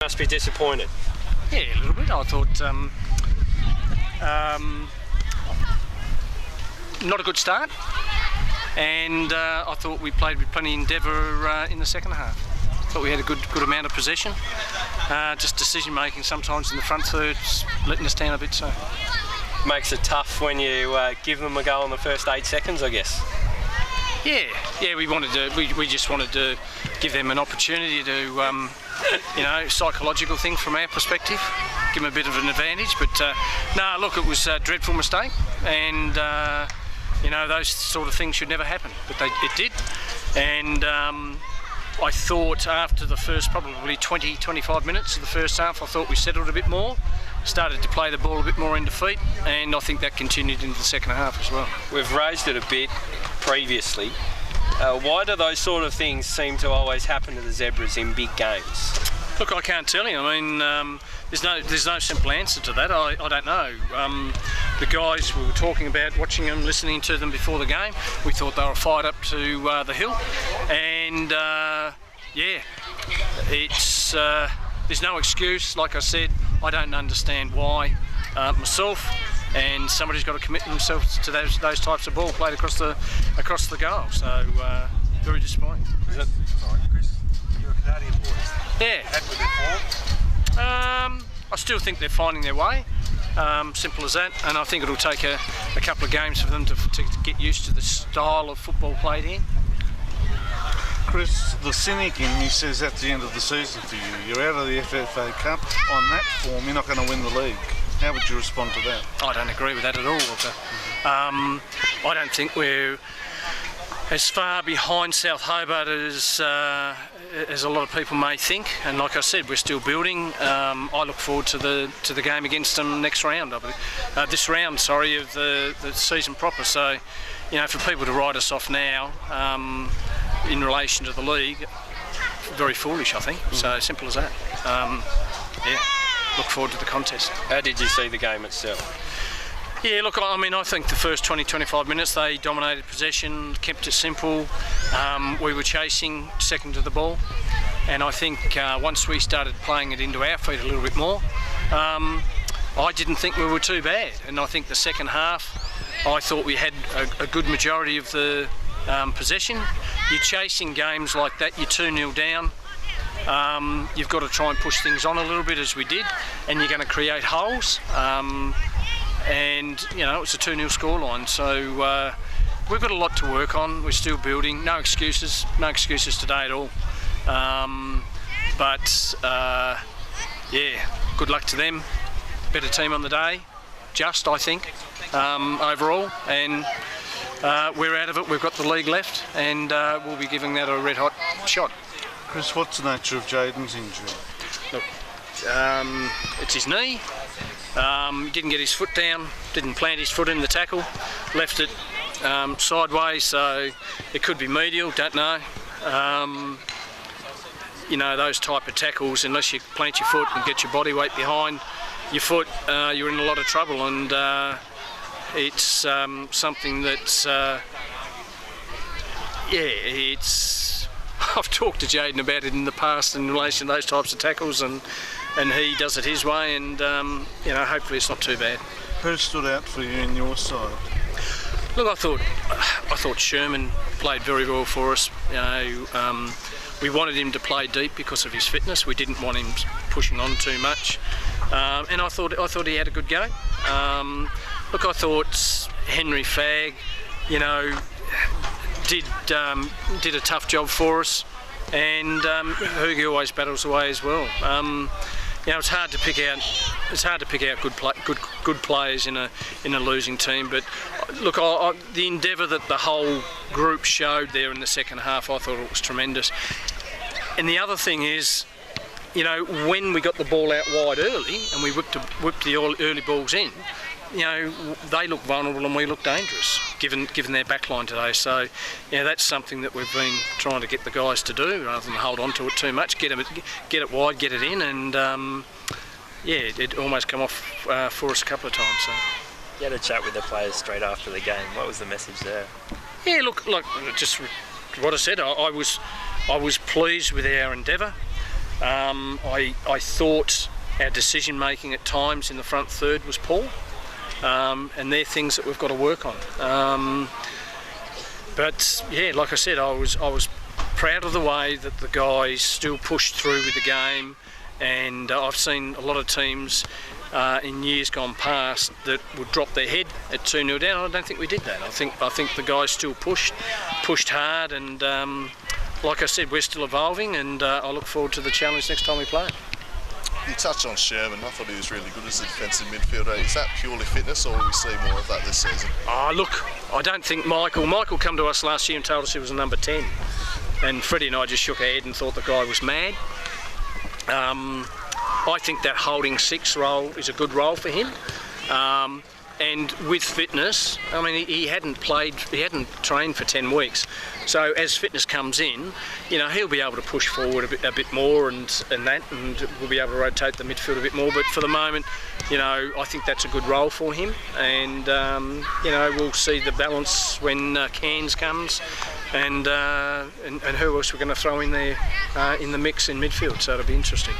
must be disappointed. Yeah, a little bit. I thought not a good start, and I thought we played with plenty of endeavour in the second half. Thought we had a good amount of possession. Just decision making sometimes in the front third's letting us down a bit. So Makes it tough when you give them a go in the first 8 seconds, I guess. Yeah. We just wanted to give them an opportunity to, psychological thing from our perspective, give them a bit of an advantage. But no, look, it was a dreadful mistake, and those sort of things should never happen, but it did. And I thought after the first probably 20-25 minutes of the first half, I thought we settled a bit more, started to play the ball a bit more into feet, and I think that continued into the second half as well. We've raised it a bit previously. Why do those sort of things seem to always happen to the Zebras in big games? Look, I can't tell you. I mean, there's no simple answer to that. I don't know. The guys, we were talking about watching them, listening to them before the game. We thought they were fired up to the hill, and it's there's no excuse. Like I said, I don't understand why myself. And somebody's got to commit themselves to those types of ball played across the goal. So very disappointing. Is it? Sorry, Chris, you're a Canadian boy. Yeah. Happy with their form? I still think they're finding their way. Simple as that. And I think it'll take a couple of games for them to get used to the style of football played here. Chris, the cynic in me says at the end of the season for you, you're out of the FFA Cup. On that form, you're not going to win the league. How would you respond to that? I don't agree with that at all, Walter. I don't think we're as far behind South Hobart as a lot of people may think. And like I said, we're still building. I look forward to the game against them next round. This round, of the season proper. So, for people to write us off now in relation to the league, very foolish, I think. So simple as that. Look forward to the contest. How did you see the game itself? Yeah, look, I think the first 20-25 minutes they dominated possession, kept it simple. We were chasing second to the ball, and I think once we started playing it into our feet a little bit more, I didn't think we were too bad. And I think the second half, I thought we had a good majority of the possession. You're chasing games like that, you're 2-0 down. You've got to try and push things on a little bit, as we did, and you're going to create holes. It's a 2-0 scoreline, so we've got a lot to work on. We're still building. No excuses today at all. Good luck to them. Better team on the day, I think, overall, and we're out of it. We've got the league left, and we'll be giving that a red-hot shot. Chris, what's the nature of Jaden's injury? Look, it's his knee. Didn't get his foot down, didn't plant his foot in the tackle, left it sideways, so it could be medial, don't know. Those type of tackles, unless you plant your foot and get your body weight behind your foot, you're in a lot of trouble, and it's something that's, I've talked to Jaden about it in the past in relation to those types of tackles, and he does it his way, and hopefully it's not too bad. Who stood out for you in your side? Look, I thought Sherman played very well for us. We wanted him to play deep because of his fitness. We didn't want him pushing on too much, and I thought he had a good game. Look, I thought Henry Fagg, did a tough job for us, and Hoogie always battles away as well. It's hard to pick out. It's hard to pick out good players in a losing team. But look, the endeavour that the whole group showed there in the second half, I thought it was tremendous. And the other thing is, when we got the ball out wide early and we whipped the early balls in, they look vulnerable and we look dangerous, given their backline today. So, that's something that we've been trying to get the guys to do, rather than hold on to it too much. Get it wide, get it in, and it almost come off for us a couple of times. So. You had a chat with the players straight after the game. What was the message there? Yeah, look, just what I said. I was pleased with our endeavour. I thought our decision making at times in the front third was poor, and they're things that we've got to work on. But yeah, like I said, I was proud of the way that the guys still pushed through with the game, and I've seen a lot of teams in years gone past that would drop their head at 2-0 down. I don't think we did that. I think the guys still pushed hard, and like I said, we're still evolving, and I look forward to the challenge next time we play. You touched on Sherman. I thought he was really good as a defensive midfielder. Is that purely fitness, or will we see more of that this season? Look, I don't think Michael come to us last year and told us he was a number 10, and Freddie and I just shook our head and thought the guy was mad. I think that holding 6 role is a good role for him, and with fitness, I mean, he hadn't trained for 10 weeks, so as fitness comes in, you know, he'll be able to push forward a bit more, and we'll be able to rotate the midfield a bit more. But for the moment, you know, I think that's a good role for him, and you know, we'll see the balance when Cairns comes, and who else we're going to throw in there in the mix in midfield. So it'll be interesting.